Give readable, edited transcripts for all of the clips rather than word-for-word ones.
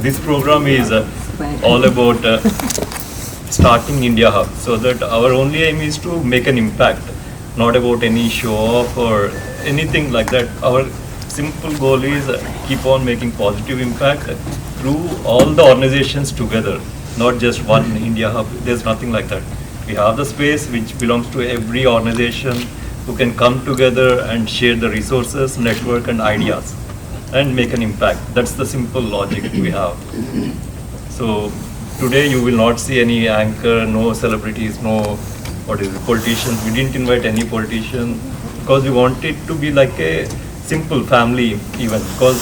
this program is all about starting India Hub, so that our only aim is to make an impact, not about any show off or anything like that. Our simple goal is keep on making positive impact through all the organizations together, not just one India Hub. There's nothing like that. We have the space which belongs to every organization who can come together and share the resources, network and ideas and make an impact. That's the simple logic we have. So today you will not see any anchor, no celebrities, no politicians. We didn't invite any politician because we want it to be like a simple family event, because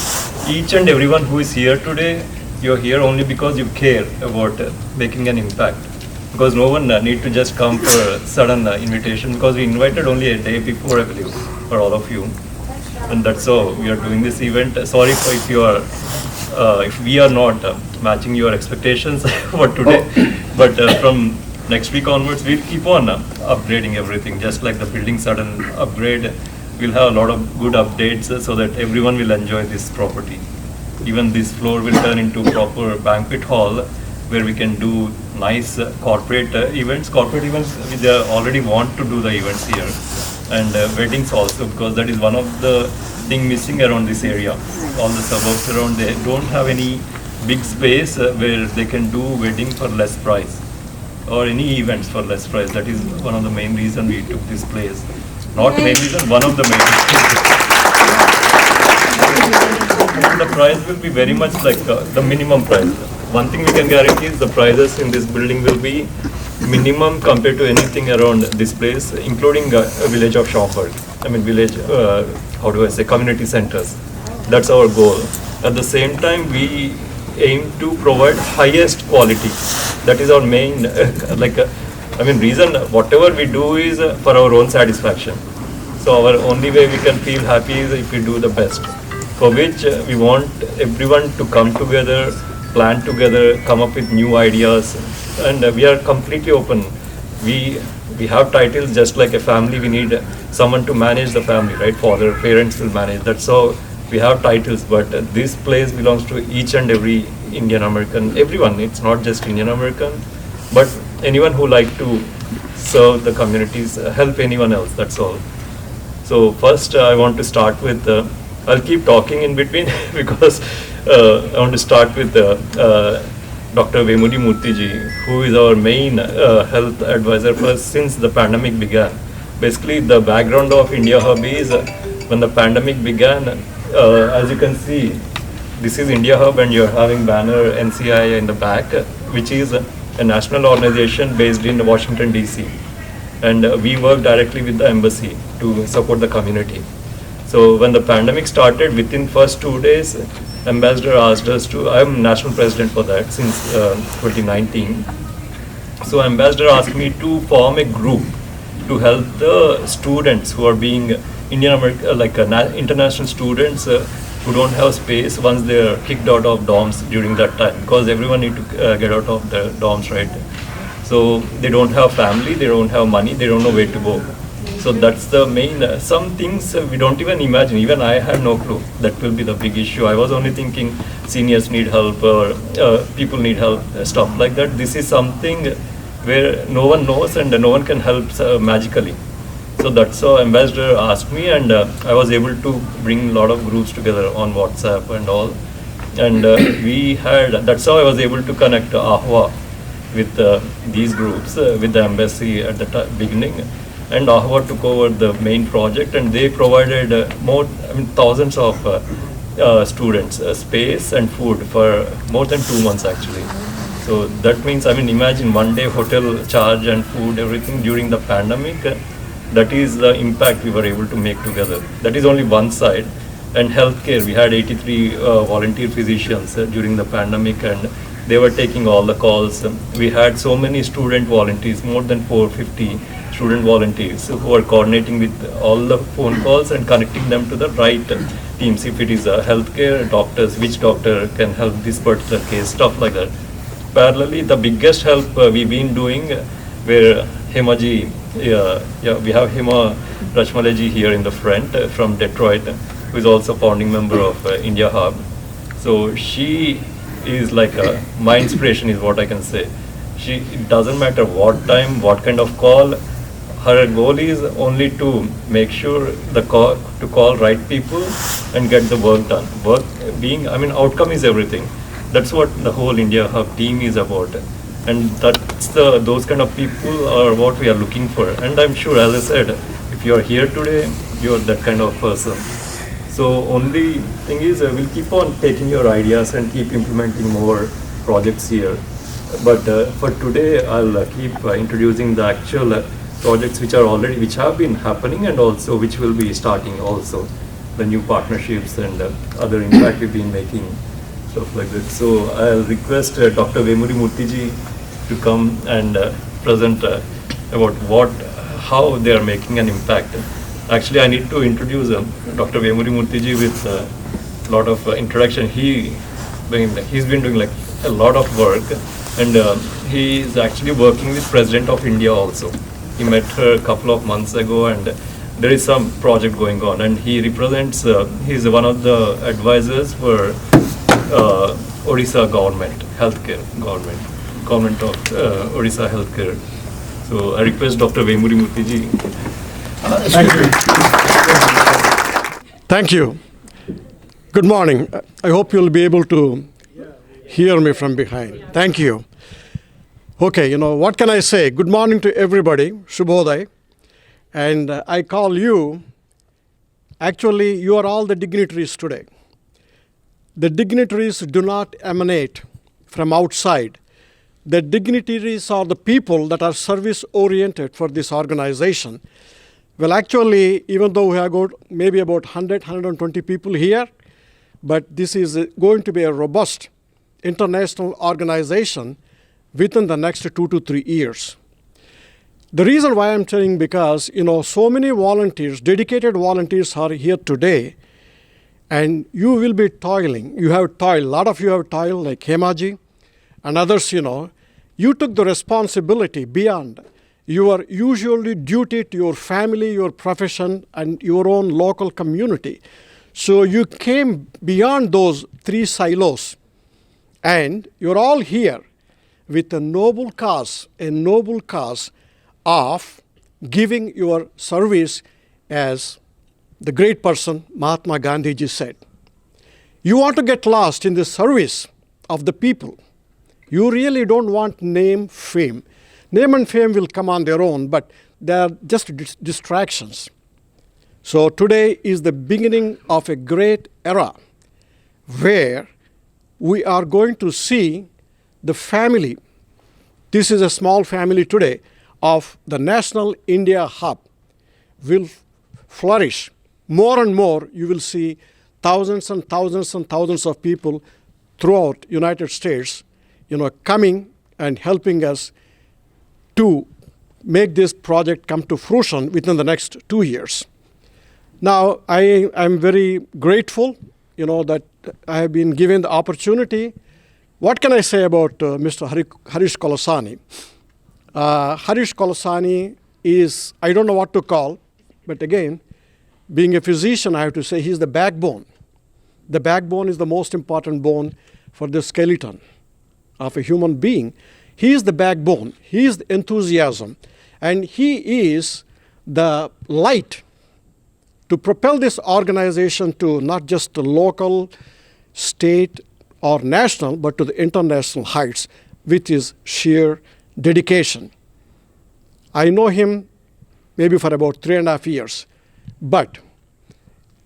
each and everyone who is here today, you're here only because you care about making an impact. Because no one need to just come for a sudden invitation, because we invited only a day before, I believe, for all of you. And that's how we are doing this event. Sorry for if you are, if we are not matching your expectations for today, but from next week onwards, we'll keep on upgrading everything, just like the building sudden upgrade. We'll have a lot of good updates so that everyone will enjoy this property. Even this floor will turn into proper banquet hall where we can do nice corporate events. Corporate events, we already want to do the events here. And weddings also, because that is one of the thing missing around this area. All the suburbs around, they don't have any big space where they can do wedding for less price or any events for less price. That is one of the main reason we took this place. Not main reason, one of the main reasons. The price will be very much like the minimum price. One thing we can guarantee is the prices in this building will be minimum compared to anything around this place, including a village of Schaumburg. I mean village, how do I say, community centers. That's our goal. At the same time, we aim to provide highest quality. That is our main, reason. Whatever we do is for our own satisfaction. So our only way we can feel happy is if we do the best. For which we want everyone to come together, plan together, come up with new ideas, and we are completely open. We have titles just like a family. We need someone to manage the family, right? Father, parents will manage. That's how we have titles. But this place belongs to each and every Indian American, everyone. It's not just Indian American, but anyone who like to serve the communities, help anyone else. That's all. So first, I want to start with. I'll keep talking in between because I want to start with Dr. Vemudi Murthy, who is our main health advisor for us since the pandemic began. Basically, the background of India Hub is when the pandemic began, as you can see, this is India Hub and you're having banner NCI in the back, which is a national organization based in Washington, DC. And we work directly with the embassy to support the community. So when the pandemic started, within first 2 days, Ambassador asked us to, I'm national president for that since 2019. So Ambassador asked me to form a group to help the students who are being international students who don't have space once they're kicked out of dorms during that time, because everyone need to get out of the dorms, right? So they don't have family, they don't have money, they don't know where to go. So that's the main, some things we don't even imagine. Even I had no clue that will be the big issue. I was only thinking seniors need help or people need help, stuff like that. This is something where no one knows and no one can help magically. So that's how Ambassador asked me, and I was able to bring a lot of groups together on WhatsApp and all. And that's how I was able to connect AHWA with these groups, with the embassy at the beginning. And AHWA took over the main project, and they provided thousands of students space and food for more than 2 months actually. So that means, imagine 1 day hotel charge and food, everything during the pandemic. That is the impact we were able to make together. That is only one side. And healthcare, we had 83 volunteer physicians during the pandemic, and they were taking all the calls. We had so many student volunteers, more than 450 student volunteers who are coordinating with all the phone calls and connecting them to the right teams. If it is healthcare, doctors, which doctor can help this particular case, stuff like that. Parallelly, the biggest help we've been doing, where Hemaji, we have Hema Rachmalaji here in the front from Detroit, who is also founding member of India Hub. So she is like my inspiration is what I can say. It doesn't matter what time, what kind of call. Her goal is only to make sure to call right people and get the work done. Outcome is everything. That's what the whole India Hub team is about. And those kind of people are what we are looking for. And I'm sure, as I said, if you're here today, you're that kind of person. So only thing is, we'll keep on taking your ideas and keep implementing more projects here. But for today, I'll keep introducing the actual projects which have been happening, and also which will be starting also, the new partnerships and other impact we've been making, stuff like that. So I'll request Dr. Vemuri Murthy to come and present about how they are making an impact. Actually, I need to introduce Dr. Vemuri Murthy with a lot of introduction. He's been doing like a lot of work, and he is actually working with President of India also. He met her a couple of months ago, and there is some project going on, and he represents, he's one of the advisors for Odisha government of Odisha healthcare. So I request Dr. Vemuri Murthy. Thank you. Thank you. Good morning. I hope you'll be able to hear me from behind. Thank you. Okay, what can I say? Good morning to everybody. Shubhodaya. And I call you, actually, you are all the dignitaries today. The dignitaries do not emanate from outside. The dignitaries are the people that are service-oriented for this organization. Well, actually, even though we have got maybe about 100, 120 people here, but this is going to be a robust international organization within the next 2 to 3 years. The reason why I'm saying, because, so many volunteers, dedicated volunteers are here today, and you will be toiling. You have toiled. A lot of you have toiled, like Hemaji and others, You took the responsibility beyond your usually duty to your family, your profession, and your own local community. So you came beyond those 3 silos, and you're all here with a noble cause of giving your service, as the great person Mahatma Gandhi ji said. You want to get lost in the service of the people. You really don't want name, fame. Name and fame will come on their own, but they are just distractions. So today is the beginning of a great era where we are going to see the family. This is a small family today of the National India Hub will flourish. More and more, you will see thousands and thousands and thousands of people throughout United States, coming and helping us to make this project come to fruition within the next 2 years. Now, I am very grateful, that I have been given the opportunity. What can I say about Mr. Harish Kolasani? Harish Kolasani is, I don't know what to call, but again, being a physician, I have to say he's the backbone. The backbone is the most important bone for the skeleton of a human being. He is the backbone. He is the enthusiasm. And he is the light to propel this organization to not just the local, state, or national, but to the international heights with his sheer dedication. I know him maybe for about 3.5 years, but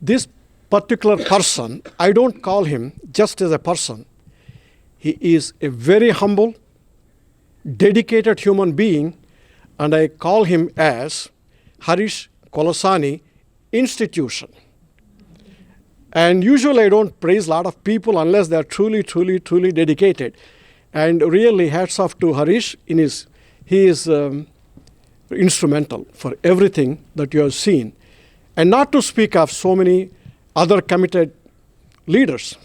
this particular person, I don't call him just as a person. He is a very humble, dedicated human being, and I call him as Harish Kolasani Institution. And usually I don't praise a lot of people unless they are truly, truly, truly dedicated. And really, hats off to Harish. He is instrumental for everything that you have seen. And not to speak of so many other committed leaders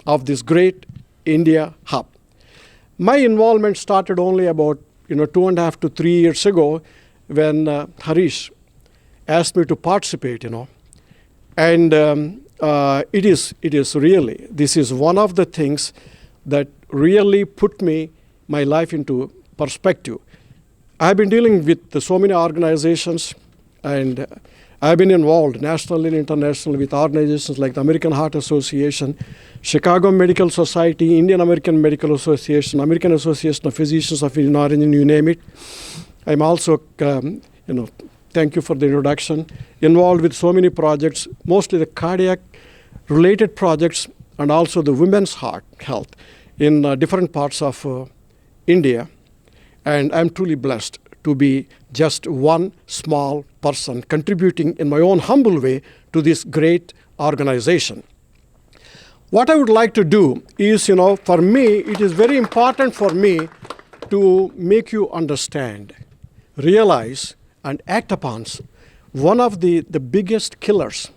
of this great India Hub. My involvement started only about 2.5 to 3 years ago when Harish asked me to participate, And it is really, this is one of the things that really put my life into perspective. I've been dealing with so many organizations, and I've been involved nationally and internationally with organizations like the American Heart Association, Chicago Medical Society, Indian American Medical Association, American Association of Physicians of Indian Origin, you name it. I'm also, thank you for the introduction, involved with so many projects, mostly the cardiac-related projects and also the women's heart health in different parts of India. And I'm truly blessed to be just one small person contributing in my own humble way to this great organization. What I would like to do is, for me, it is very important for me to make you understand, realize, and act upon one of the biggest killers.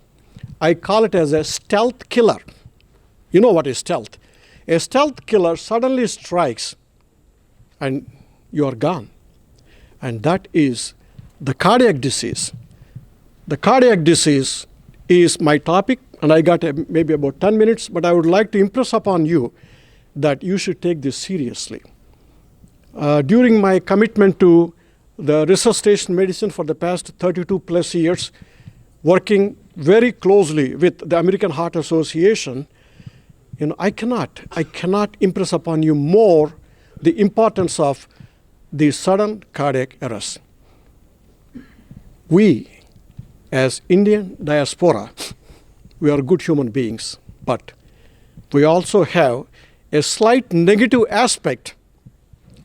I call it as a stealth killer. You know what is stealth? A stealth killer suddenly strikes and you are gone. And that is the cardiac disease. The cardiac disease is my topic, and I got maybe about 10 minutes, but I would like to impress upon you that you should take this seriously. During my commitment to the resuscitation medicine for the past 32 plus years, working very closely with the American Heart Association, I cannot impress upon you more the importance of the sudden cardiac arrest. We, as Indian diaspora, we are good human beings, but we also have a slight negative aspect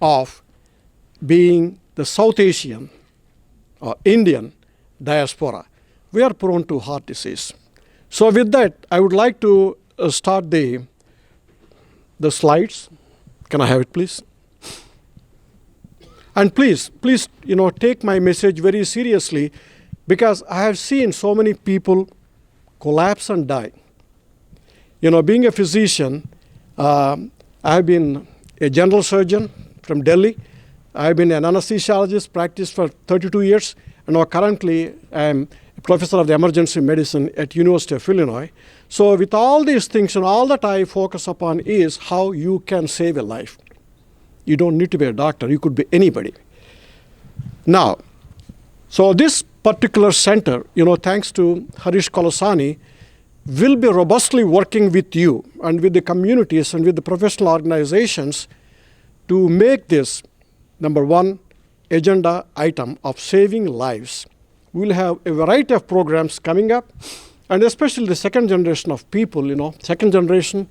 of being the South Asian or Indian diaspora. We are prone to heart disease. So with that, I would like to start the slides. Can I have it, please? And please, take my message very seriously, because I have seen so many people collapse and die. Being a physician, I have been a general surgeon from Delhi. I have been an anesthesiologist, practiced for 32 years, and now currently I am a professor of the emergency medicine at University of Illinois. So with all these things, all that I focus upon is how you can save a life. You don't need to be a doctor. You could be anybody. Now, so this particular center, thanks to Harish Kolasani, will be robustly working with you and with the communities and with the professional organizations to make this, number one, agenda item of saving lives. We'll have a variety of programs coming up, and especially the second generation of people, second generation,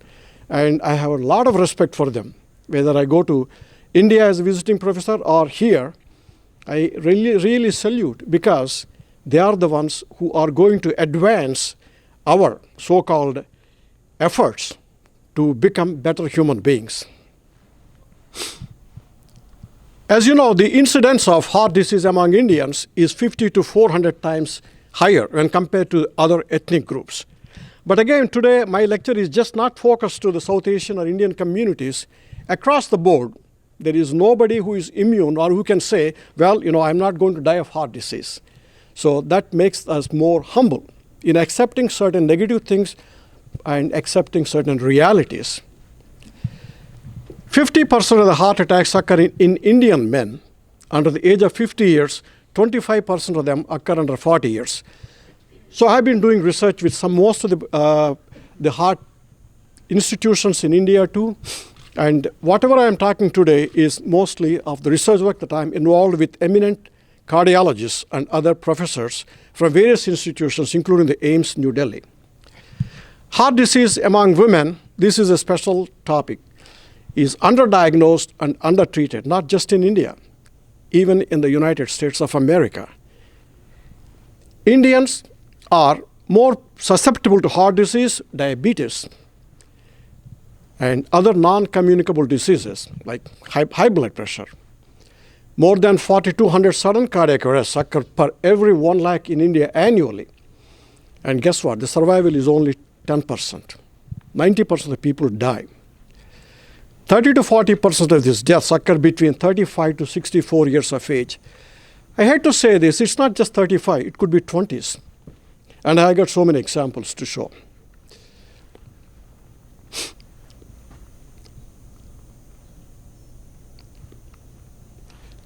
and I have a lot of respect for them. Whether I go to India as a visiting professor or here, I really salute, because they are the ones who are going to advance our so-called efforts to become better human beings. As you know, the incidence of heart disease among Indians is 50 to 400 times higher when compared to other ethnic groups. But again, today my lecture is just not focused to the South Asian or Indian communities. Across the board, there is nobody who is immune or who can say, well, I'm not going to die of heart disease. So that makes us more humble in accepting certain negative things and accepting certain realities. 50% of the heart attacks occur in Indian men under the age of 50 years. 25% of them occur under 40 years. So I've been doing research with most of the heart institutions in India too. And whatever I am talking today is mostly of the research work that I'm involved with eminent cardiologists and other professors from various institutions, including the AIIMS, New Delhi. Heart disease among women, this is a special topic, is underdiagnosed and undertreated, not just in India, even in the United States of America. Indians are more susceptible to heart disease, diabetes, and other non-communicable diseases like high blood pressure. More than 4,200 sudden cardiac arrests occur per every 1 lakh in India annually. And guess what? The survival is only 10%. 90% of the people die. 30 to 40% of these deaths occur between 35 to 64 years of age. I hate to say this, it's not just 35, it could be 20s. And I got so many examples to show.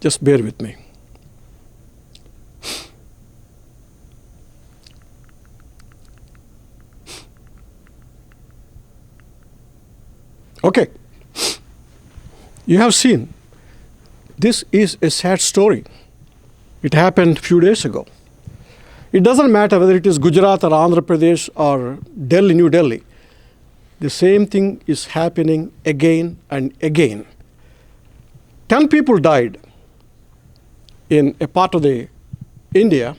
Just bear with me. Okay. You have seen, this is a sad story. It happened a few days ago. It doesn't matter whether it is Gujarat or Andhra Pradesh or Delhi, New Delhi. The same thing is happening again and again. 10 people died in a part of the India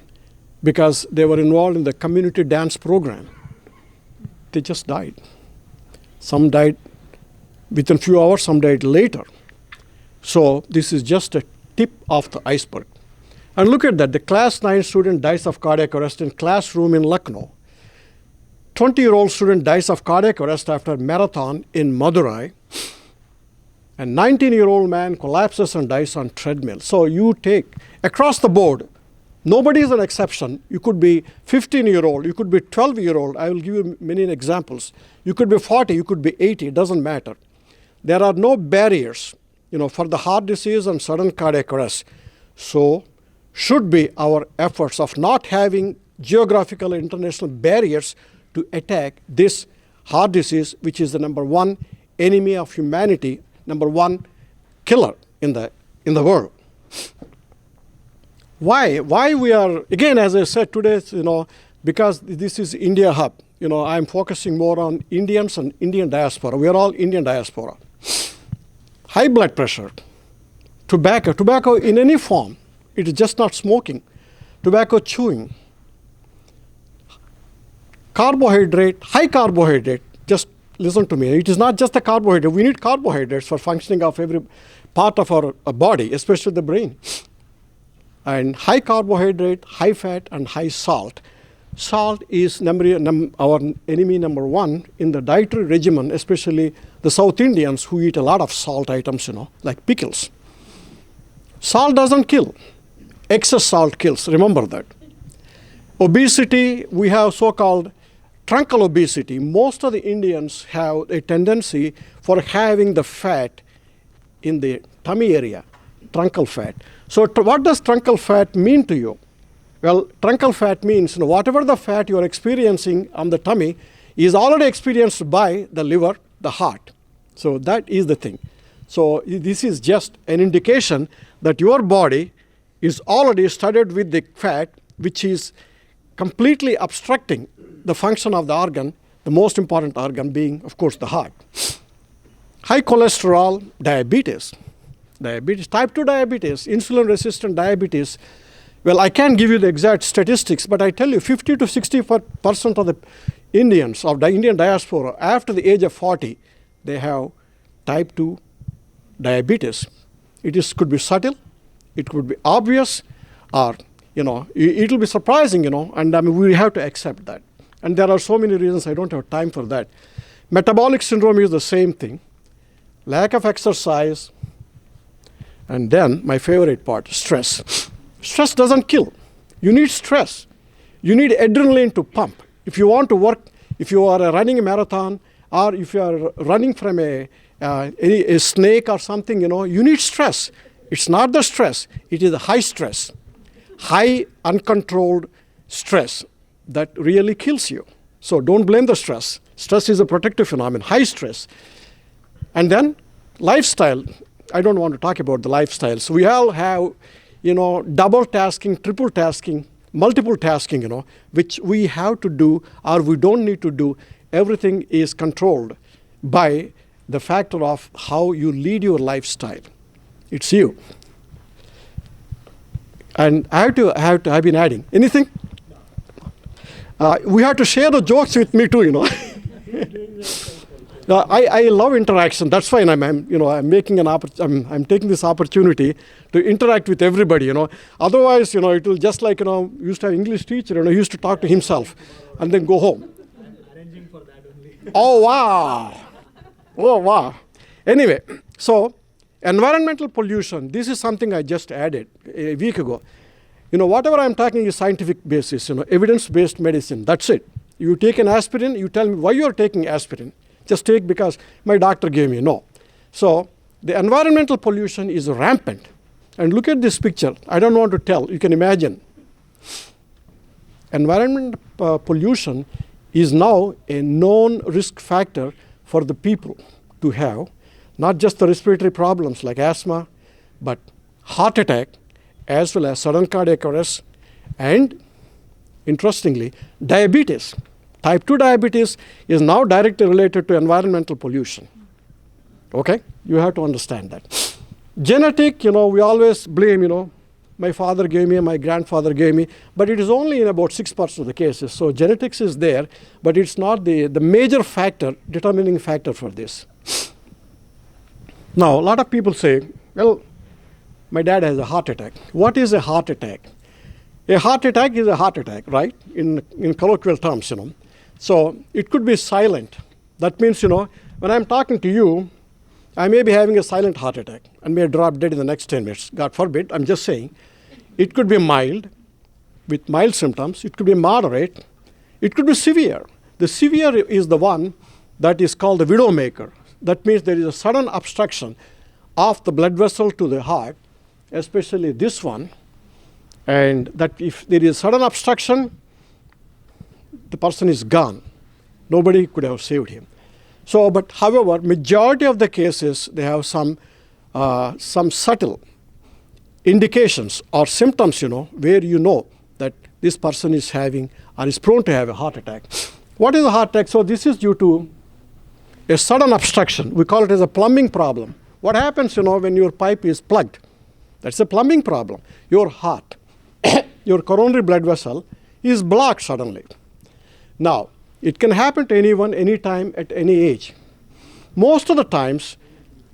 because they were involved in the community dance program. They just died. Some died within a few hours, some died later. So this is just a tip of the iceberg. And look at that, the class 9 student dies of cardiac arrest in classroom in Lucknow. 20-year-old student dies of cardiac arrest after marathon in Madurai. A 19-year-old man collapses and dies on treadmill. So you take, across the board, nobody is an exception. You could be 15-year-old, you could be 12-year-old. I will give you many examples. You could be 40, you could be 80, it doesn't matter. There are no barriers, for the heart disease and sudden cardiac arrest. So should be our efforts of not having geographical and international barriers to attack this heart disease, which is the number one enemy of humanity, number one killer in the world. Why we are, again, as I said today, because this is India Hub, I'm focusing more on Indians and Indian diaspora. We are all Indian diaspora. High blood pressure, tobacco in any form. It is just not smoking. Tobacco chewing. Carbohydrate, high carbohydrate, just listen to me. It is not just the carbohydrate. We need carbohydrates for functioning of every part of our body, especially the brain. And high carbohydrate, high fat, and high salt. Salt is our enemy number one in the dietary regimen, especially the South Indians who eat a lot of salt items, like pickles. Salt doesn't kill. Excess salt kills, remember that. Obesity, we have so-called truncal obesity. Most of the Indians have a tendency for having the fat in the tummy area, truncal fat. So what does truncal fat mean to you? Well, truncal fat means whatever the fat you are experiencing on the tummy is already experienced by the liver, the heart. So that is the thing. So this is just an indication that your body is already studded with the fat, which is completely obstructing the function of the organ, the most important organ being, of course, the heart. High cholesterol, diabetes, type 2 diabetes, insulin-resistant diabetes. Well, I can't give you the exact statistics, but I tell you 50 to 60% of the Indians, of the Indian diaspora, after the age of 40, they have type 2 diabetes. Could be subtle, it could be obvious, or it will be surprising, and we have to accept that. And there are so many reasons, I don't have time for that. Metabolic syndrome is the same thing. Lack of exercise, and then my favorite part, stress. Stress doesn't kill. You need stress. You need adrenaline to pump. If you want to work, if you are running a marathon, or if you are running from a snake or something, you need stress. It's not the stress, it is the high stress. High uncontrolled stress that really kills you. So don't blame the stress. Stress is a protective phenomenon, high stress. And then lifestyle. I don't want to talk about the lifestyles. We all have, double tasking, triple tasking, multiple tasking, which we have to do or we don't need to do. Everything is controlled by the factor of how you lead your lifestyle. It's you. And I've been adding. Anything? We have to share the jokes with me too, I love interaction. That's why I'm making I'm taking this opportunity to interact with everybody, Otherwise, it will just like, used to have English teacher, he used to talk to himself and then go home. I'm arranging for that only. Oh, wow. Anyway, so environmental pollution, this is something I just added a week ago. Whatever I'm talking is scientific basis, evidence-based medicine. That's it. You take an aspirin, you tell me why you're taking aspirin. Just take because my doctor gave me. No. So the environmental pollution is rampant. And look at this picture. I don't want to tell. You can imagine. Environment pollution is now a known risk factor for the people to have, not just the respiratory problems like asthma, but heart attack, as well as sudden cardiac arrest, and interestingly, diabetes. Type 2 diabetes is now directly related to environmental pollution. Okay? You have to understand that. Genetic, we always blame, my father gave me, my grandfather gave me, but it is only in about 6% of the cases. So genetics is there, but it's not the major factor, determining factor for this. Now, a lot of people say, well, my dad has a heart attack. What is a heart attack? A heart attack is a heart attack, right? In colloquial terms, So it could be silent. That means, when I'm talking to you, I may be having a silent heart attack and may drop dead in the next 10 minutes. God forbid, I'm just saying. It could be mild, with mild symptoms. It could be moderate. It could be severe. The severe is the one that is called the widowmaker. That means there is a sudden obstruction of the blood vessel to the heart, especially this one. And that if there is sudden obstruction, the person is gone. Nobody could have saved him. So, but however, majority of the cases, they have some subtle indications or symptoms, where you know that this person is having or is prone to have a heart attack. What is a heart attack? So this is due to a sudden obstruction. We call it as a plumbing problem. What happens, when your pipe is plugged? That's a plumbing problem. Your heart, your coronary blood vessel is blocked suddenly. Now, it can happen to anyone, anytime, at any age. Most of the times,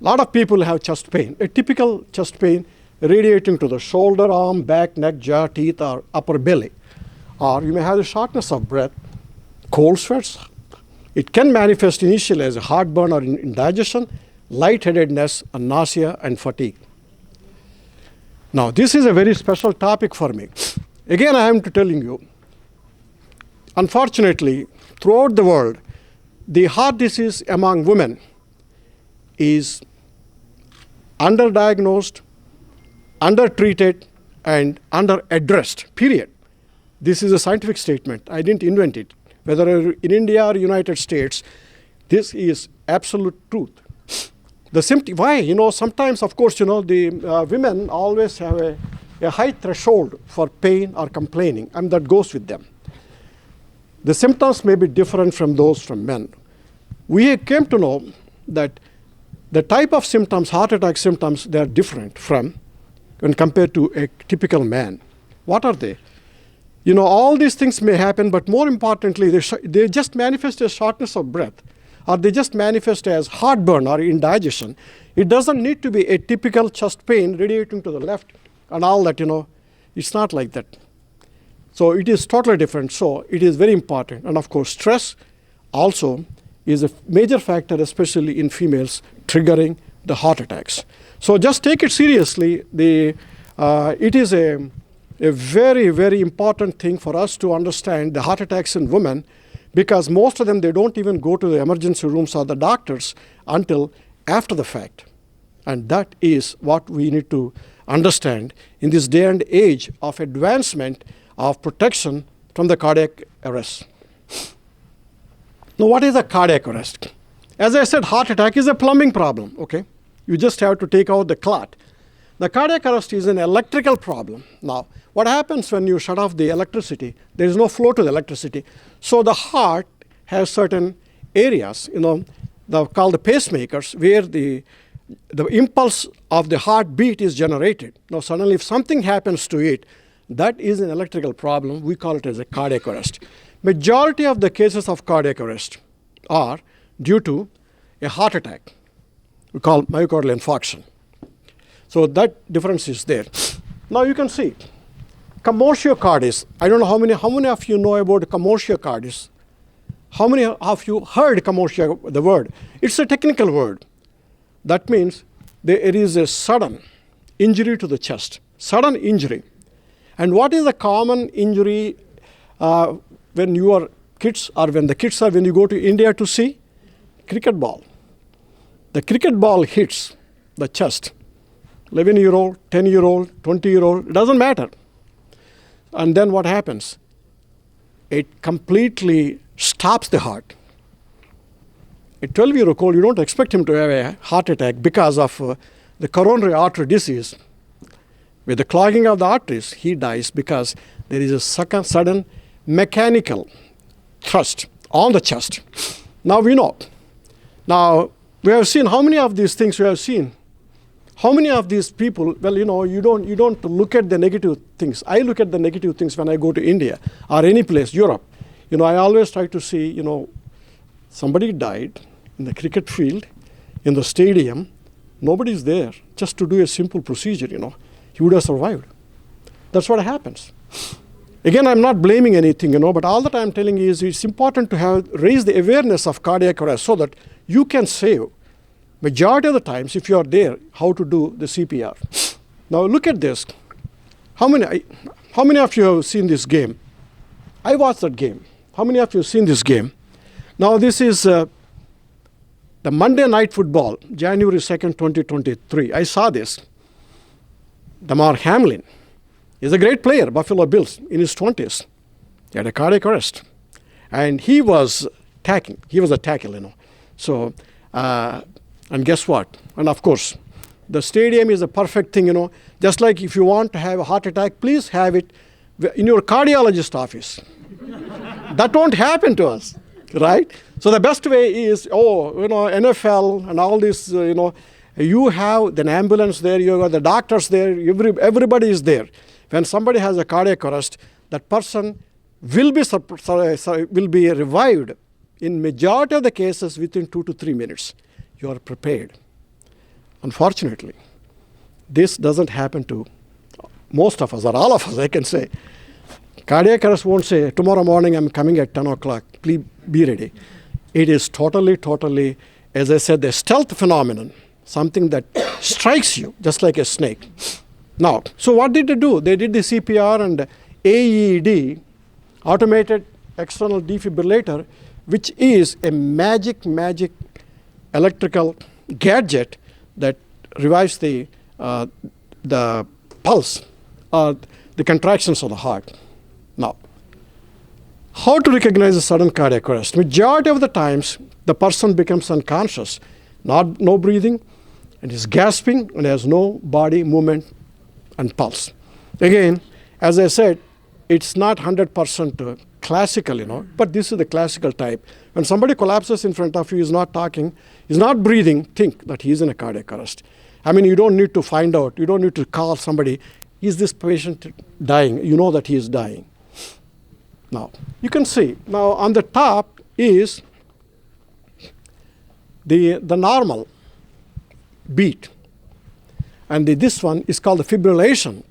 a lot of people have chest pain. A typical chest pain radiating to the shoulder, arm, back, neck, jaw, teeth, or upper belly. Or you may have the shortness of breath, cold sweats. It can manifest initially as a heartburn or indigestion, lightheadedness, and nausea and fatigue. Now, this is a very special topic for me. Again, I am telling you, unfortunately, throughout the world, the heart disease among women is underdiagnosed, undertreated, and underaddressed, period. This is a scientific statement. I didn't invent it. Whether in India or United States, this is absolute truth. Why? Sometimes, of course, the women always have a high threshold for pain or complaining, and that goes with them. The symptoms may be different from those from men. We came to know that the type of symptoms, heart attack symptoms, they are different from when compared to a typical man. What are they? All these things may happen, but more importantly, they just manifest as shortness of breath, or they just manifest as heartburn or indigestion. It doesn't need to be a typical chest pain radiating to the left and all that, It's not like that. So it is totally different. So it is very important. And of course, stress also is a major factor, especially in females, triggering the heart attacks. So just take it seriously. It is a very, very important thing for us to understand the heart attacks in women, because most of them, they don't even go to the emergency rooms or the doctors until after the fact. And that is what we need to understand in this day and age of advancement of protection from the cardiac arrest. Now, what is a cardiac arrest? As I said, heart attack is a plumbing problem, okay? You just have to take out the clot. The cardiac arrest is an electrical problem. Now, what happens when you shut off the electricity? There is no flow to the electricity. So the heart has certain areas, called the pacemakers, where the impulse of the heartbeat is generated. Now, suddenly, if something happens to it, that is an electrical problem. We call it as a cardiac arrest. Majority of the cases of cardiac arrest are due to a heart attack. We call myocardial infarction. So that difference is there. Now you can see commotio cordis. I don't know how many of you know about commotio cordis. How many of you heard commotio, the word? It's a technical word. That means there is a sudden injury to the chest, sudden injury. And what is a common injury when you are kids, or when you go to India to see? Cricket ball. The cricket ball hits the chest. 11-year-old, 10-year-old, 20-year-old, it doesn't matter. And then what happens? It completely stops the heart. A 12-year-old, you don't expect him to have a heart attack because of the coronary artery disease. With the clogging of the arteries, he dies because there is a sudden mechanical thrust on the chest. Now we know. Now, we have seen how many of these things we have seen. How many of these people, well, you don't look at the negative things. I look at the negative things when I go to India or any place, Europe. I always try to see, somebody died in the cricket field, in the stadium. Nobody's there just to do a simple procedure, He would have survived. That's what happens. Again, I'm not blaming anything, but all that I'm telling you is it's important to raise the awareness of cardiac arrest so that you can save. Majority of the times, if you are there, how to do the CPR. Now look at this. How many of you have seen this game? I watched that game. How many of you have seen this game? Now this is the Monday Night Football, January 2nd, 2023. I saw this. Damar Hamlin is a great player, Buffalo Bills, in his 20s. He had a cardiac arrest. And he was tackling. He was a tackle, So, and guess what? And of course, the stadium is a perfect thing, Just like if you want to have a heart attack, please have it in your cardiologist office. That won't happen to us, right? So the best way is, NFL and all this, you have an ambulance there, you have the doctors there, everybody is there. When somebody has a cardiac arrest, that person will be revived in majority of the cases within 2 to 3 minutes. You are prepared. Unfortunately, this doesn't happen to most of us, or all of us, I can say. Cardiac arrest won't say, tomorrow morning I'm coming at 10 o'clock, please be ready. It is totally, as I said, a stealth phenomenon, something that strikes you just like a snake. Now, so what did they do? They did the CPR and AED, automated external defibrillator, which is a magic electrical gadget that revives the pulse or the contractions of the heart. Now, how to recognize a sudden cardiac arrest? Majority of the times, the person becomes unconscious, no breathing, and is gasping, and has no body movement and pulse. Again, as I said, it's not 100% classical, but this is the classical type. When somebody collapses in front of you, is not talking, is not breathing, think that he is in a cardiac arrest. You don't need to find out, you don't need to call somebody, is this patient dying? You know that he is dying. Now, you can see, now on the top is the normal beat. And this one is called the fibrillation.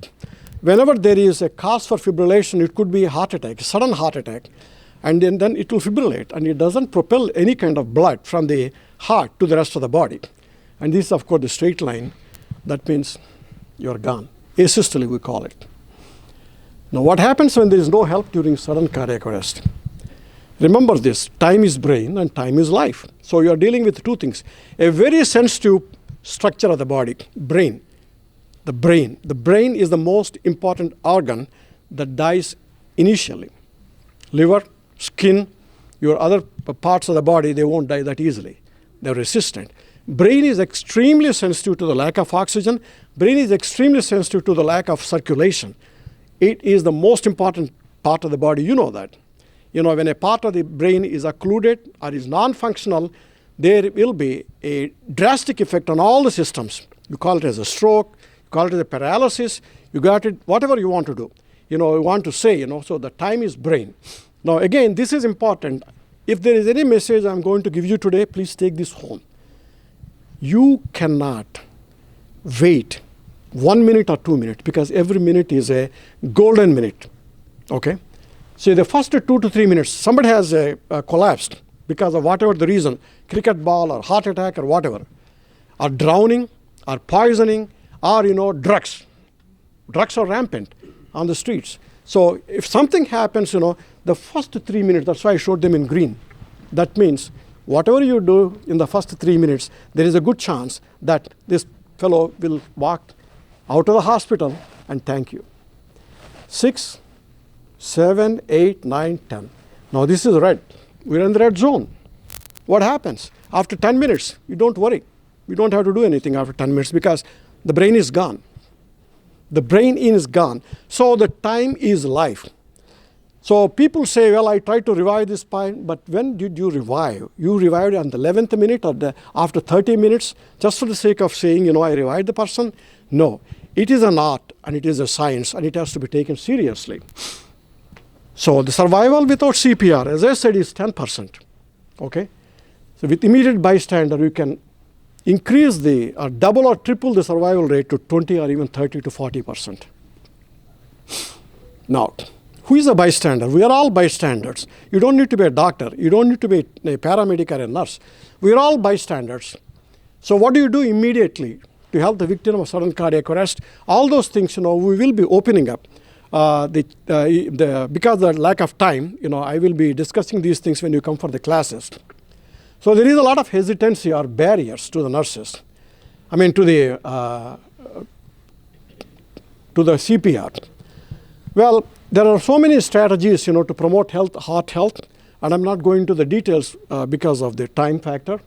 Whenever there is a cause for fibrillation, it could be a heart attack, a sudden heart attack, and then it will fibrillate, and it doesn't propel any kind of blood from the heart to the rest of the body. And this is, of course, the straight line. That means you're gone. Asystole, we call it. Now, what happens when there is no help during sudden cardiac arrest? Remember this, time is brain and time is life. So you are dealing with two things. A very sensitive structure of the body, brain. The brain. The brain is the most important organ that dies initially. Liver, skin, your other parts of the body, they won't die that easily. They're resistant. Brain is extremely sensitive to the lack of oxygen. Brain is extremely sensitive to the lack of circulation. It is the most important part of the body. You know that. When a part of the brain is occluded or is non-functional, there will be a drastic effect on all the systems. You call it as a stroke, you call it as a paralysis, you got it, whatever you want to do. You want to say, so the time is brain. Now, again, this is important. If there is any message I'm going to give you today, please take this home. You cannot wait 1 minute or 2 minutes because every minute is a golden minute. Okay? So the first 2 to 3 minutes, somebody has collapsed because of whatever the reason, cricket ball or heart attack or whatever, or drowning or poisoning or, drugs. Drugs are rampant on the streets. So if something happens, the first 3 minutes, that's why I showed them in green. That means whatever you do in the first 3 minutes, there is a good chance that this fellow will walk out of the hospital, and thank you. 6, 7, 8, 9, 10. Now this is red. We're in the red zone. What happens? After 10 minutes, you don't worry. You don't have to do anything after 10 minutes because the brain is gone. The brain is gone. So the time is life. So people say, well, I tried to revive this spine, but when did you revive? You revived on the 11th minute or after 30 minutes, just for the sake of saying, I revived the person? No. It is an art and it is a science and it has to be taken seriously. So the survival without CPR, as I said, is 10%. Okay? So with immediate bystander, you can increase or double or triple the survival rate to 20 or even 30 to 40%. Now, who is a bystander? We are all bystanders. You don't need to be a doctor. You don't need to be a paramedic or a nurse. We are all bystanders. So what do you do immediately to help the victim of sudden cardiac arrest? All those things, we will be opening up. Because of the lack of time, I will be discussing these things when you come for the classes. So there is a lot of hesitancy or barriers to the nurses. To the CPR. Well, there are so many strategies, to promote heart health, and I'm not going into the details because of the time factor.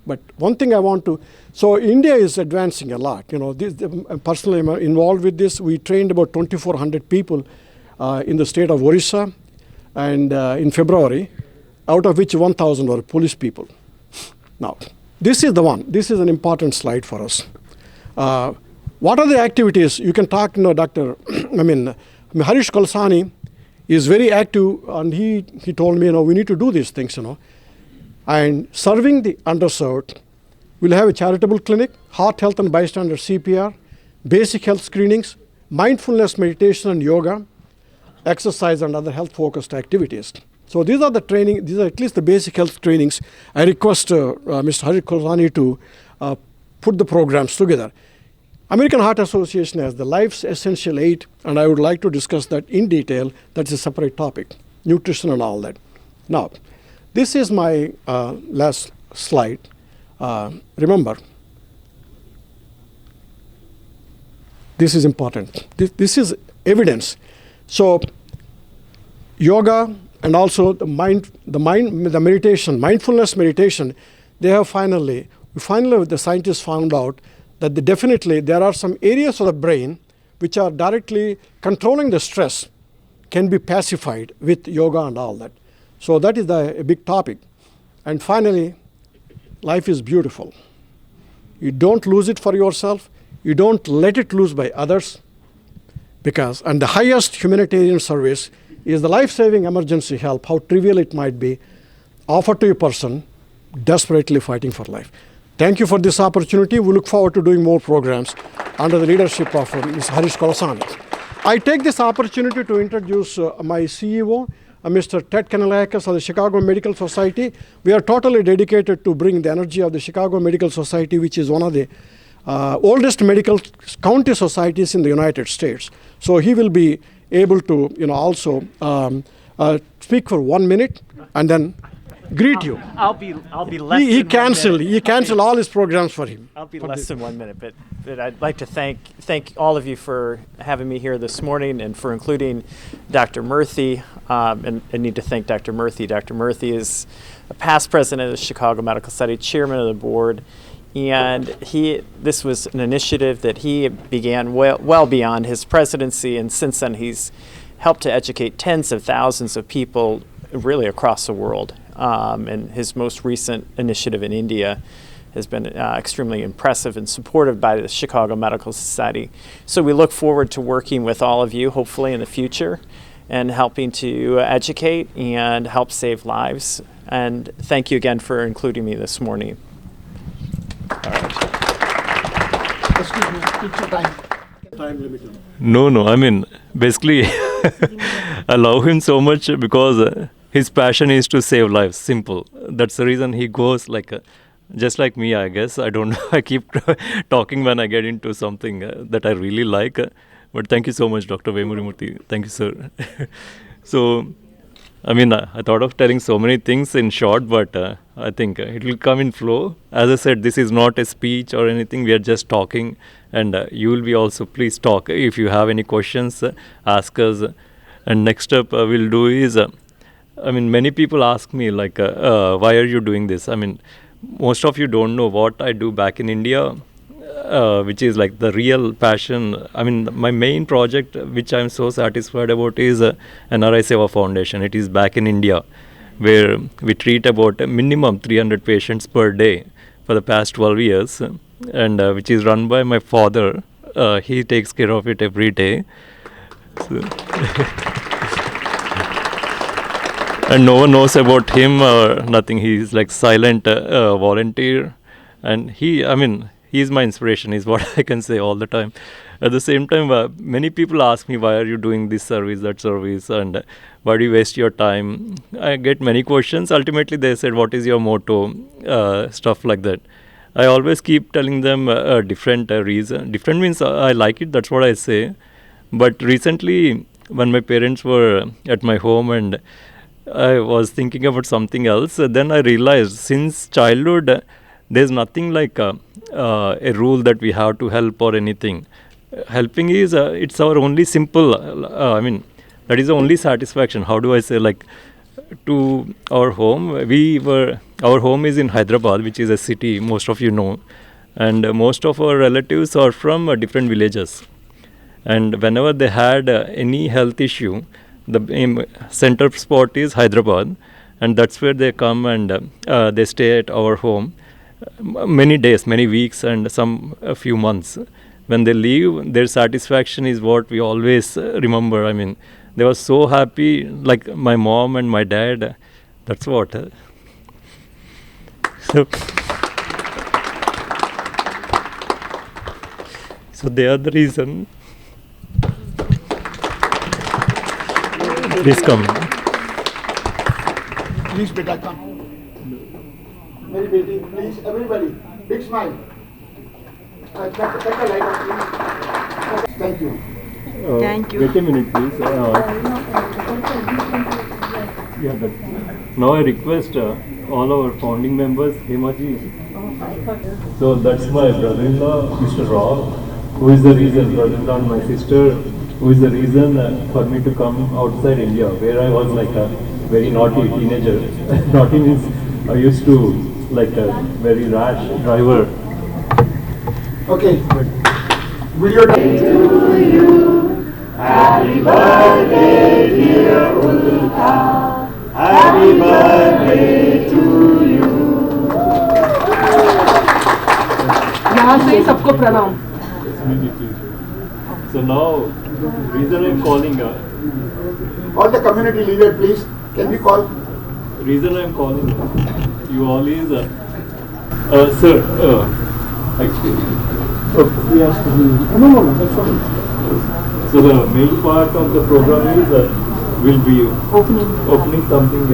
But one thing I want to, so India is advancing a lot. I'm personally involved with this. We trained about 2,400 people in the state of Orissa, and in February, out of which 1,000 were police people. Now, this is the one. This is an important slide for us. What are the activities? You can talk, Dr. Harish Kalsani is very active, and he told me, we need to do these things, And serving the underserved, we'll have a charitable clinic, heart health and bystander CPR, basic health screenings, mindfulness meditation and yoga, exercise and other health-focused activities. So these are the training, these are at least the basic health trainings. I request Mr. Harish Kalsani to put the programs together. American Heart Association has the Life's Essential 8, and I would like to discuss that in detail. That's a separate topic, nutrition and all that. Now, this is my last slide. Remember, this is important. This is evidence. So, yoga and also the meditation, mindfulness meditation, finally the scientists found out that definitely there are some areas of the brain which are directly controlling the stress can be pacified with yoga and all that. So that is a big topic. And finally, life is beautiful. You don't lose it for yourself. You don't let it lose by others. And the highest humanitarian service is the life-saving emergency help, how trivial it might be, offered to a person desperately fighting for life. Thank you for this opportunity. We look forward to doing more programs under the leadership of Ms. Harish Kalsani. I take this opportunity to introduce my CEO, Mr. Ted Kanalakis of the Chicago Medical Society. We are totally dedicated to bring the energy of the Chicago Medical Society, which is one of the oldest medical county societies in the United States. So he will be able to, also speak for 1 minute and then greet you. I'll be less He than 1 canceled. minute. He canceled all his programs for him. I'll be less than 1 minute, but I'd like to thank all of you for having me here this morning and for including Dr. Murthy. And I need to thank Dr. Murthy. Dr. Murthy is a past president of the Chicago Medical Society, chairman of the board, and this was an initiative that he began well beyond his presidency, and since then he's helped to educate tens of thousands of people really across the world. And his most recent initiative in India has been extremely impressive and supported by the Chicago Medical Society. So we look forward to working with all of you, hopefully in the future, and helping to educate and help save lives. And thank you again for including me this morning. All right. Excuse me, it's time limit. No, basically, I love him so much because his passion is to save lives, simple. That's the reason he goes just like me, I guess. I don't know, I keep talking when I get into something that I really like. But thank you so much, Dr. Vemurimurthy. Thank you, sir. So, I thought of telling so many things in short, but I think it will come in flow. As I said, this is not a speech or anything. We are just talking and you will be also, please talk. If you have any questions, ask us. And next up we'll do is, many people ask me like, why are you doing this? Most of you don't know what I do back in India, which is like the real passion. My main project, which I'm so satisfied about, is NRI Seva Foundation. It is back in India, where we treat about a minimum 300 patients per day for the past 12 years, and which is run by my father. He takes care of it every day. So and no one knows about him or nothing. He's like silent volunteer, and he's my inspiration, is what I can say all the time. At the same time, many people ask me, why are you doing this service, that service, and why do you waste your time? I get many questions. Ultimately, they said, what is your motto? Stuff like that. I always keep telling them a different reason. Different means I like it, that's what I say. But recently, when my parents were at my home and I was thinking about something else, then I realized since childhood, there's nothing like a rule that we have to help or anything. Helping is, it's our only simple, that is the only satisfaction. How do I say, like, to our home, our home is in Hyderabad, which is a city, most of you know. And most of our relatives are from different villages. And whenever they had any health issue, the center spot is Hyderabad, and that's where they come and they stay at our home many days, many weeks, and a few months. When they leave, their satisfaction is what we always remember. They were so happy, like my mom and my dad. That's what. So they are the reason. Please come. Please, beta, come. Meri beti, please, everybody, big smile. Take a light up, please. Thank you. Thank you. Wait a minute, please. Now I request all our founding members, Hemaji. So that's my brother-in-law, Mr. Rob, who is the reason, brother-in-law and my sister, who is the reason for me to come outside India, where I was like a very naughty teenager. Naughty means I used to like a very rash driver. Okay. Video to you. Happy birthday, dear Ulka. Happy birthday to you. यहाँ से ही सबको प्रणाम. So now, reason I'm calling all the community leader, please. Can we call? Reason I'm calling you all is, sir, actually, yes, no, that's fine. So the main part of the program is, will be opening something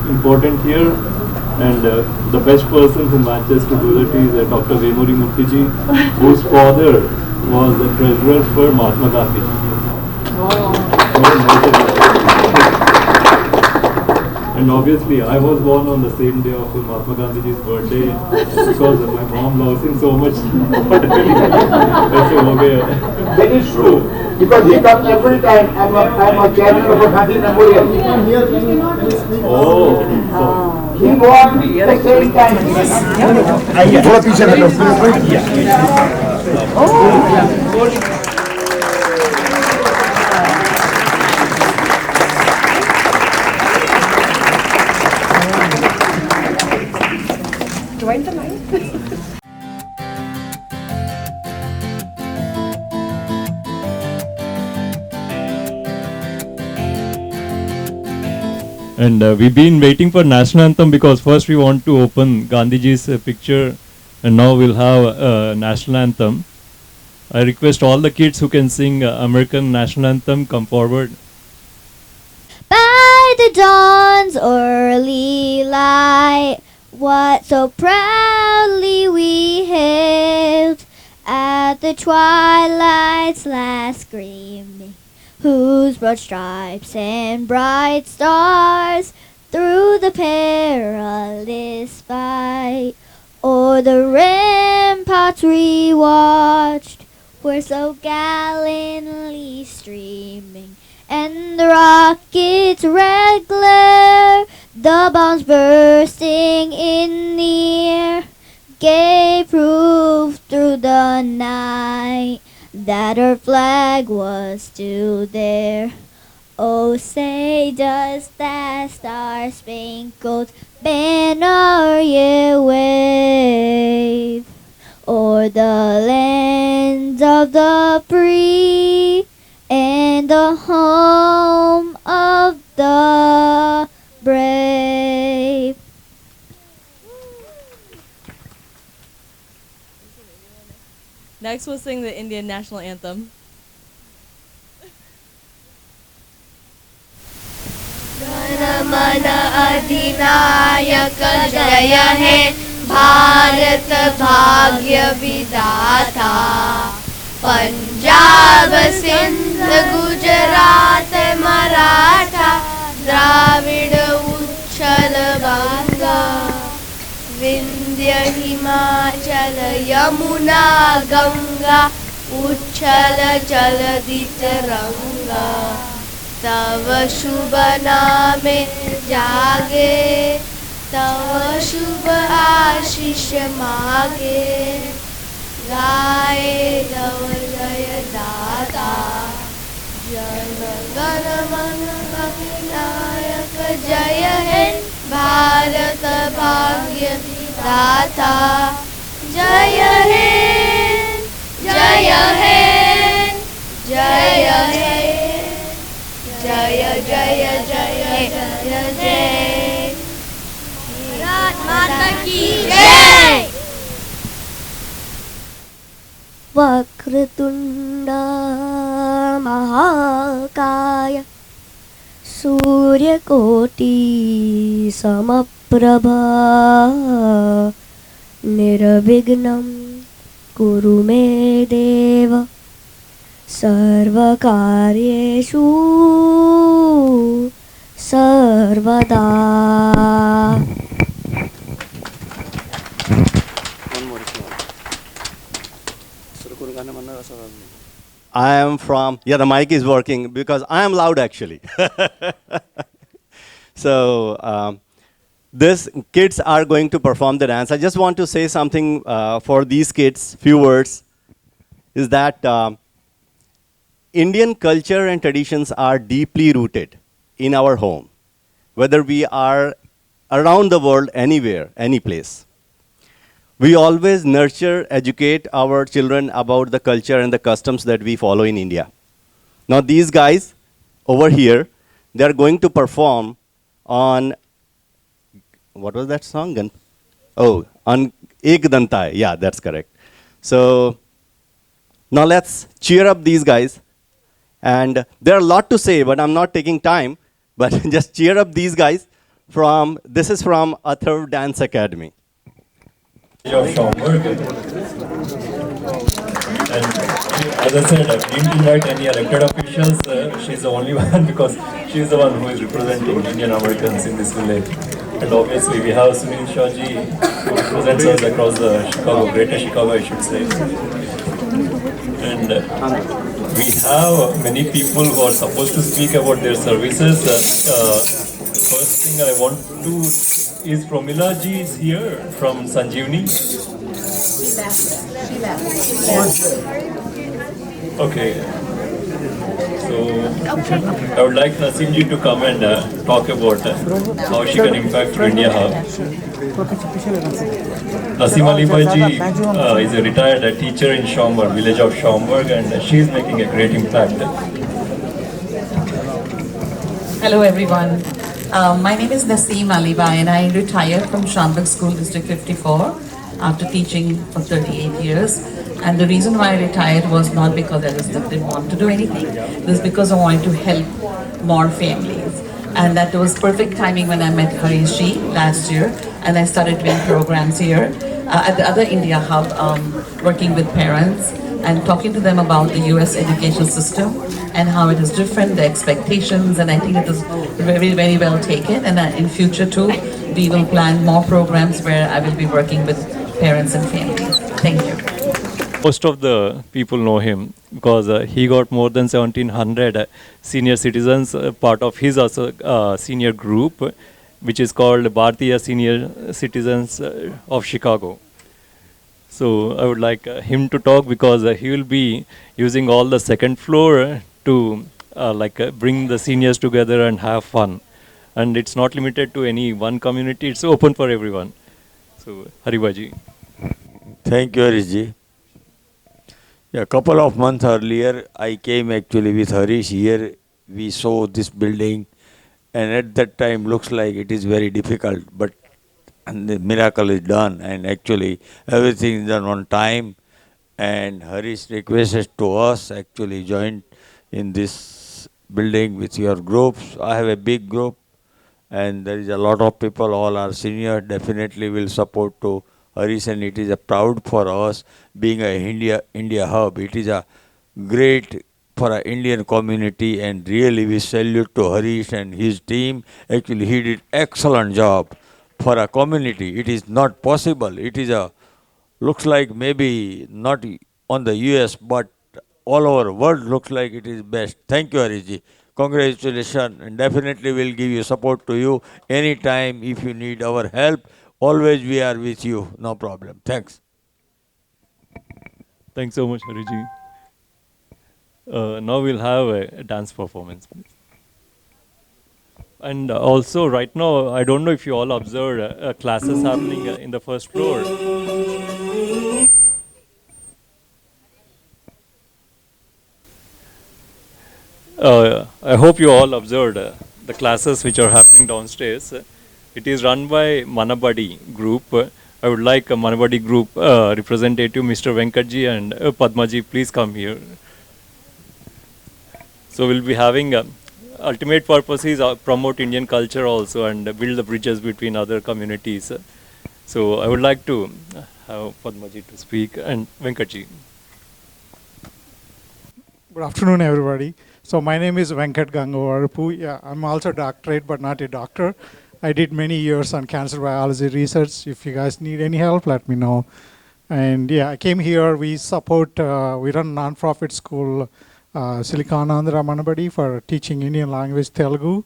important here, and the best person who matches to do that is Dr. Vemuri Murthy, whose father was the treasurer for Mahatma Gandhi. And obviously, I was born on the same day of Mahatma Gandhi's birthday because my mom loves him so much. That is true. Because he comes every time. I'm a chairman of a Gandhi Memorial. Oh. He born the same time. थोड़ा पीछे बैठो. Join the line. And we've been waiting for national anthem because first we want to open Gandhiji's picture, and now we'll have a national anthem. I request all the kids who can sing American national anthem come forward. By the dawn's early light, what so proudly we hailed at the twilight's last gleaming, whose broad stripes and bright stars through the perilous fight o'er the ramparts we watched, were so gallantly streaming, and the rocket's red glare, the bombs bursting in the air, gave proof through the night that our flag was still there. Oh, say does that star-sprinkled banner yet wave o'er the lands of the free and the home of the brave? Next, we'll sing the Indian national anthem. मन अधिनायक जय हे भारत भाग्य विधाता पंजाब सिंध गुजरात मराठा द्राविड उच्छल गंगा विंध्य हिमाचल यमुना गंगा उच्छल जलधि तरंगा तव शुभ नामे जागे तव शुभ आशीष मागे गाए तव जय दाता जन गण मन अधिनायक जय हे भारत भाग्य विधाता जय हे जय हे जय हे जय जय जय जय जय भारत माता की जय। वक्रतुंड महाकाय सूर्यकोटि समप्रभा निर्विघ्नं कुरु मे देव सर्वकार्येषु सर्वदा। I am from, yeah, the mic is working because I am loud actually. So these kids are going to perform the dance. I just want to say something for these kids, few words, is that Indian culture and traditions are deeply rooted in our home, whether we are around the world, anywhere, any place. We always nurture, educate our children about the culture and the customs that we follow in India. Now these guys over here, they are going to perform on, what was that song? Oh, on Ek Dantai. Yeah, that's correct. So now let's cheer up these guys. And there are a lot to say, but I'm not taking time. But just cheer up these guys. This is from Atharv Dance Academy. Of Schaumburg. And as I said, I didn't invite any elected officials. She's the only one because she's the one who is representing Indian Americans in this village. And obviously we have Sunil Shahji who represents us across the Chicago, Greater Chicago I should say. And we have many people who are supposed to speak about their services. First thing I want to is Promila ji is here from Sanjeevani. She left. Okay. So I would like Naseem ji to come and talk about how she can impact India Hub. Naseem Ali Bhai ji is a retired teacher in Schaumburg, village of Schaumburg, and she is making a great impact. Hello everyone. My name is Naseem Ali Bhai and I retired from Schaumburg School District 54 after teaching for 38 years. And the reason why I retired was not because I just didn't want to do anything. It was because I wanted to help more families. And that was perfect timing when I met Harish ji last year and I started doing programs here at the other India Hub, working with parents and talking to them about the US education system and how it is different, the expectations, and I think it is very, very well taken. And in future too, we will plan more programs where I will be working with parents and families. Thank you. Most of the people know him because he got more than 1700 senior citizens part of his also senior group, which is called Bharatiya Senior Citizens of Chicago. So I would like him to talk because he will be using all the second floor to bring the seniors together and have fun. And it's not limited to any one community, it's open for everyone. So Haribaji. Thank you, Harishji. Yeah, a couple of months earlier, I came actually with Harish here. We saw this building, and at that time, looks like it is very difficult, but the miracle is done, and actually everything is done on time. And Harish requested to us actually join in this building with your groups. I have a big group, and there is a lot of people, all are senior, definitely will support to Harish, and it is a proud for us being a India hub. It is a great for our Indian community, and really we salute to Harish and his team. Actually, he did excellent job for a community. It is not possible. It is a looks like maybe not on the US, but all over world looks like it is best. Thank you, Harishji. Congratulations, and definitely will give you support to you anytime if you need our help. Always we are with you, no problem. Thanks. Thanks so much, Hariji. Now we'll have a dance performance, please. And also, right now, I don't know if you all observed classes happening in the first floor. I hope you all observed the classes which are happening downstairs. It is run by Manabadi group. I would like a Manabadi group representative, Mr. Venkatji and Padmaji, please come here. So we'll be having ultimate purpose is promote Indian culture also and build the bridges between other communities. So I would like to have Padmaji to speak and Venkatji. Good afternoon, everybody. So my name is Venkat Gangavarapu. Yeah, I'm also a doctorate, but not a doctor. I did many years on cancer biology research. If you guys need any help, let me know. And yeah, I came here. We support, we run a non-profit school, Silicon Andhra Manabadi, for teaching Indian language Telugu.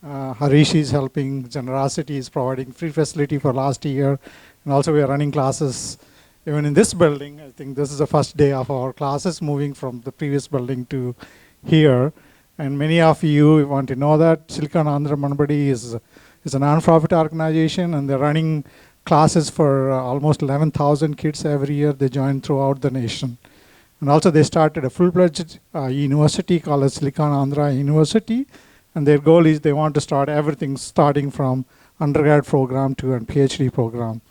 Harish is helping. Generosity is providing free facility for last year. And also we are running classes even in this building. I think this is the first day of our classes moving from the previous building to here. And many of you want to know that Silicon Andhra Manabadi is a non-profit organization, and they're running classes for almost 11,000 kids every year. They join throughout the nation. And also they started a full-fledged university called Silicon Andhra University. And their goal is they want to start everything starting from undergrad program to a PhD program,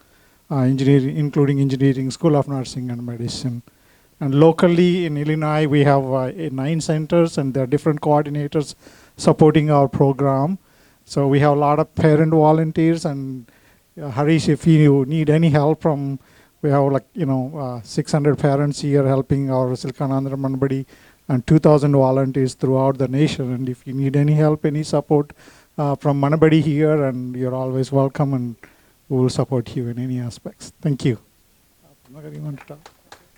engineering, including engineering, School of Nursing and Medicine. And locally in Illinois, we have 9 centers, and there are different coordinators supporting our program. So we have a lot of parent volunteers, and Harish, if you need any help from, we have 600 parents here helping our Silicon Andhra Manabadi, and 2,000 volunteers throughout the nation. And if you need any help, any support from Manabadi here, and you're always welcome, and we will support you in any aspects. Thank you. You want to talk?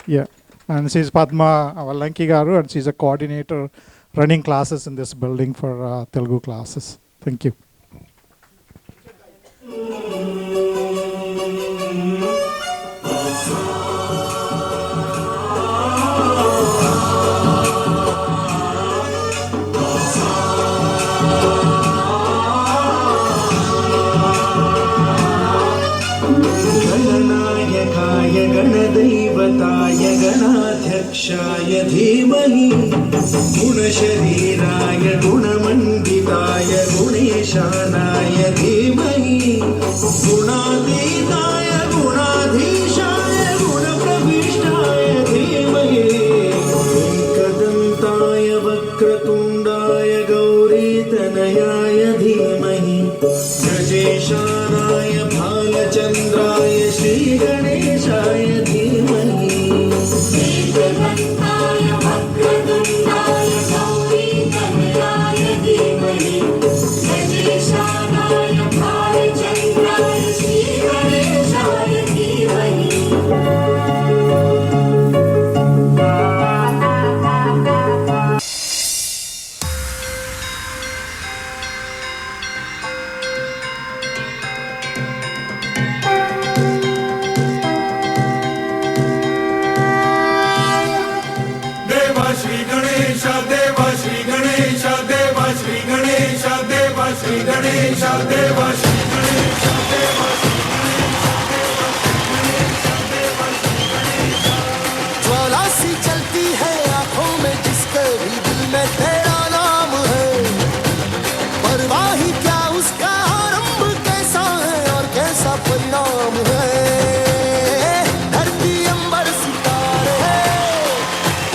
Yeah, and she's Padma Vallanki Garu, and she's a coordinator running classes in this building for Telugu classes. Thank you. गणनायकाय गणदैवताय गणाध्यक्षाय धीमहि गुणशरीराय गुणमण्डिताय गुणेशानाय धीमहि गुणातीताय गुणाधीशाय गुणप्रविष्टाय धीमहि एकदन्ताय वक्रतुण्डाय गौरीतनयाय धीमहि गजेशानाय भालचन्द्राय श्रीगणेशाय धीमहि एकदन्ताय वक्रतुण्डाय गौरीतनयाय धीमहि गजेशानाय भालचन्द्राय श्रीगणेशाय धीमहि श्री गणेश देव श्री गणेश देव ज्वाला सी चलती है आंखों में जिसके भी दिल में तेरा नाम है परवाह ही क्या उसका आरंभ कैसा है और कैसा परिणाम है धरती अंबर सितारे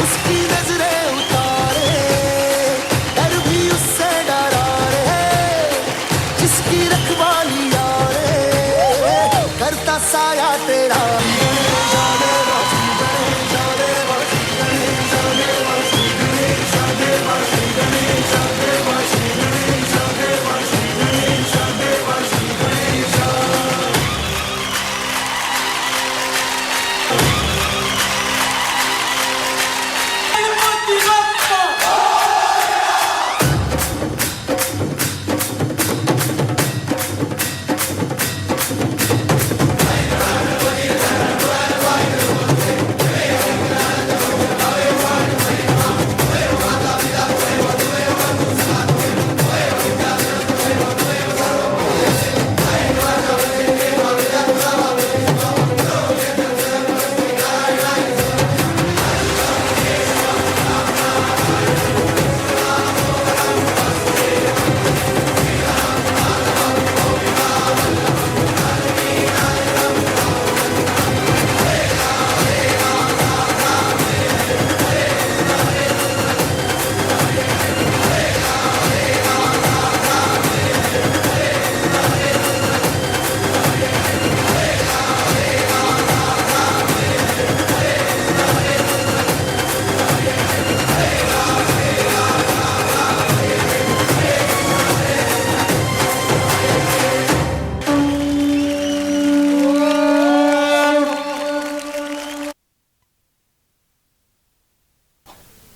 उसकी नजरें उतारे डर भी उससे डरा रे जिसकी रखवाली यारे करता साया तेरा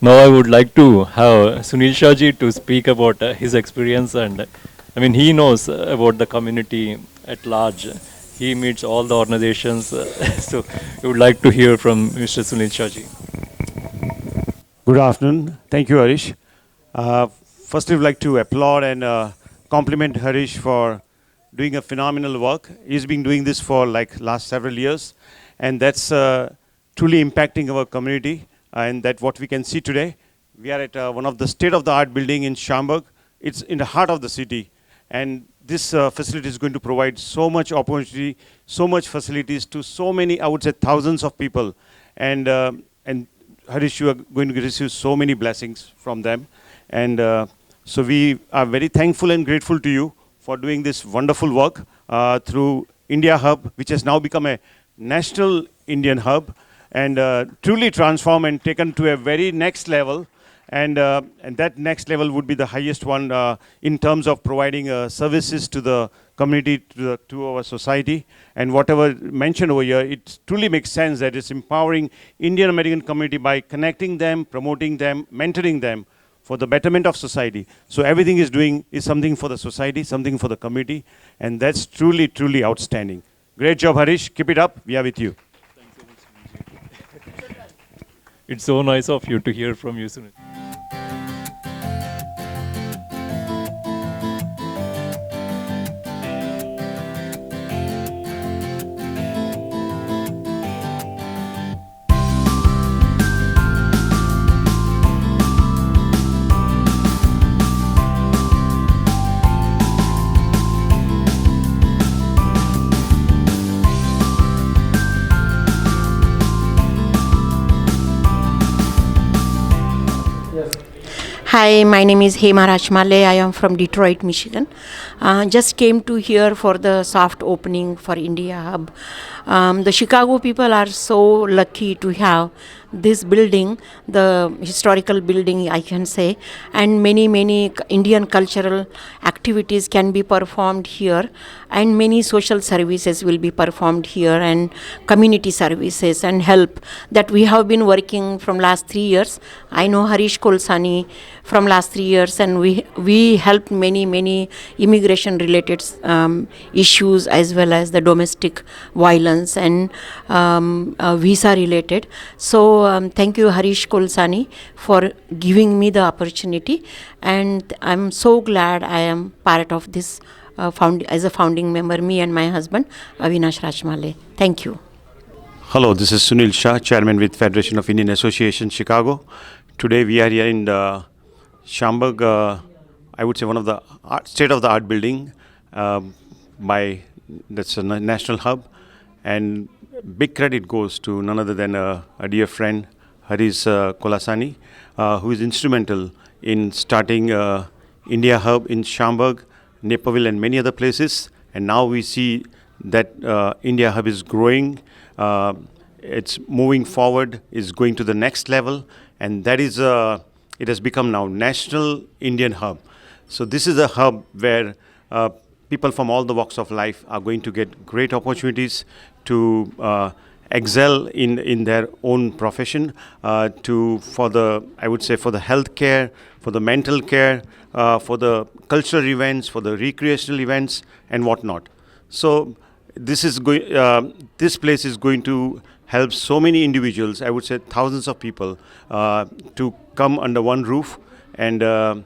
Now I would like to have Sunil Shahji to speak about his experience, and I mean he knows about the community at large. He meets all the organizations, so I would like to hear from Mr. Sunil Shahji. Good afternoon. Thank you, Harish. First, I would like to applaud and compliment Harish for doing a phenomenal work. He's been doing this for like last several years, and that's truly impacting our community. And that what we can see today. We are at one of the state-of-the-art building in Schaumburg. It's in the heart of the city. And this facility is going to provide so much opportunity, so much facilities to so many, I would say, thousands of people. And Harish, you are going to receive so many blessings from them. And so we are very thankful and grateful to you for doing this wonderful work through India Hub, which has now become a national Indian hub. And truly transform and taken to a very next level. And that next level would be the highest one in terms of providing services to the community, to our society. And whatever mentioned over here, it truly makes sense that it's empowering Indian American community by connecting them, promoting them, mentoring them for the betterment of society. So everything is doing is something for the society, something for the community. And that's truly, truly outstanding. Great job, Harish. Keep it up. We are with you. It's so nice of you to hear from you, Sunil. Hi, my name is Hema Rachmale. I am from Detroit, Michigan. Just came to here for the soft opening for India Hub. The Chicago people are so lucky to have this building, the historical building, I can say, and many Indian cultural activities can be performed here, and many social services will be performed here, and community services and help that we have been working from last 3 years. I know Harish Kolsani from last 3 years, and we helped many immigration related issues as well as the domestic violence and visa related. So thank you, Harish Kolsani, for giving me the opportunity. And I'm so glad I am part of this as a founding member, me and my husband, Avinash Rachmale. Thank you. Hello, this is Sunil Shah, Chairman with Federation of Indian Association, Chicago. Today we are here in the Schaumburg, I would say one of the state-of-the-art building that's a national hub. And big credit goes to none other than a dear friend, Harish Kolasani, who is instrumental in starting India Hub in Schaumburg, Naperville, and many other places. And now we see that India Hub is growing, it's moving forward, is going to the next level, and that is it has become now National Indian Hub. So this is a hub where people from all the walks of life are going to get great opportunities to excel in their own profession, for the health care, for the mental care, for the cultural events, for the recreational events, and whatnot. So this place is going to help so many individuals, I would say thousands of people, to come under one roof and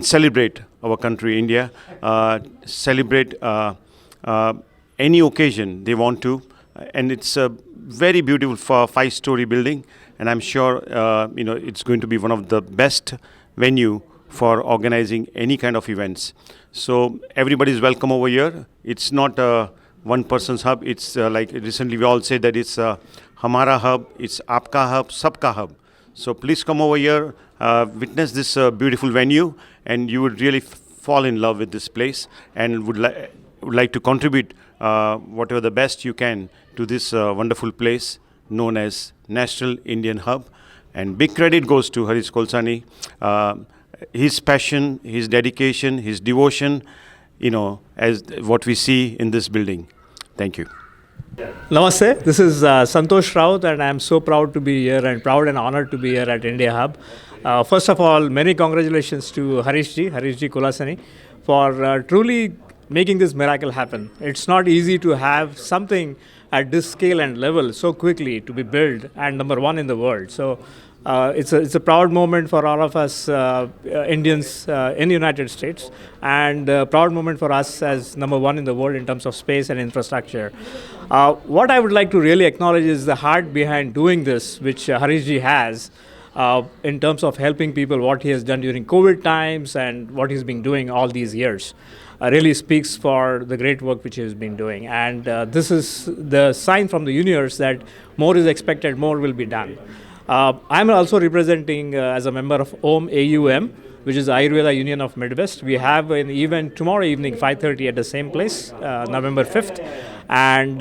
celebrate our country, India, celebrate any occasion they want to. And it's a very beautiful 5-story building, and I'm sure it's going to be one of the best venue for organizing any kind of events. So everybody is welcome over here. It's not a one person's hub. It's like recently we all said that it's Hamara Hub, it's Aapka Hub, Sabka Hub. So please come over here, witness this beautiful venue, and you would really fall in love with this place and would like to contribute whatever the best you can to this wonderful place known as National Indian Hub. And big credit goes to Harish Kolsani. His passion, his dedication, his devotion, as what we see in this building. Thank you. Namaste, this is Santosh Raut, and I am so proud to be here and proud and honored to be here at India Hub. First of all, many congratulations to Harish Ji Kolasani, for truly making this miracle happen. It's not easy to have something at this scale and level so quickly to be built and number one in the world. So it's a proud moment for all of us Indians in the United States, and a proud moment for us as number one in the world in terms of space and infrastructure. What I would like to really acknowledge is the heart behind doing this, which Harish Ji has in terms of helping people, what he has done during COVID times and what he's been doing all these years. Really speaks for the great work which he has been doing. And this is the sign from the universe that more is expected, more will be done. I'm also representing as a member of OM AUM, which is Ayurveda Union of Midwest. We have an event tomorrow evening, 5:30 at the same place, November 5th. And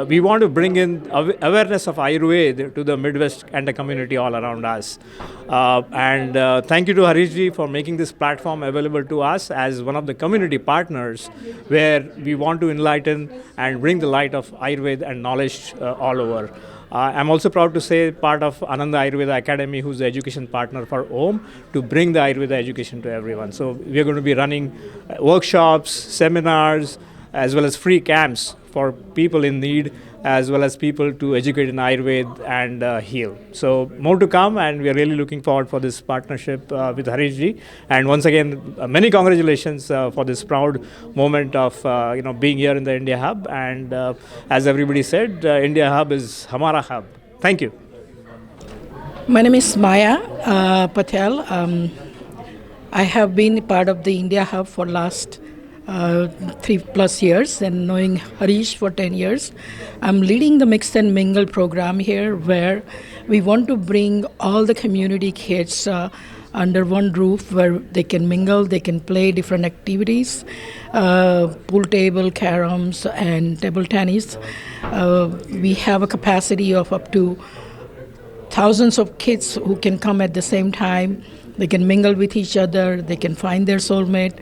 we want to bring in awareness of Ayurveda to the Midwest and the community all around us. Thank you to Harish Ji for making this platform available to us as one of the community partners, where we want to enlighten and bring the light of Ayurveda and knowledge all over. I'm also proud to say part of Ananda Ayurveda Academy, who's the education partner for OM, to bring the Ayurveda education to everyone. So we're going to be running workshops, seminars, as well as free camps for people in need, as well as people to educate in Ayurveda and heal. So more to come, and we are really looking forward for this partnership with Harish Ji. And once again, many congratulations for this proud moment of being here in the India Hub. And as everybody said, India Hub is Hamara Hub. Thank you. My name is Maya Patel. I have been part of the India Hub for last 3+ years, and knowing Harish for 10 years. I'm leading the Mix and Mingle program here, where we want to bring all the community kids under one roof, where they can mingle, they can play different activities, pool table, caroms, and table tennis. We have a capacity of up to thousands of kids who can come at the same time. They can mingle with each other, they can find their soulmate,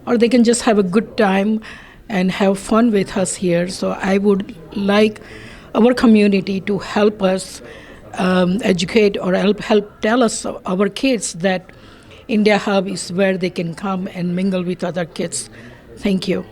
or they can just have a good time and have fun with us here. So I would like our community to help us educate or help tell us, our kids, that India Hub is where they can come and mingle with other kids. Thank you.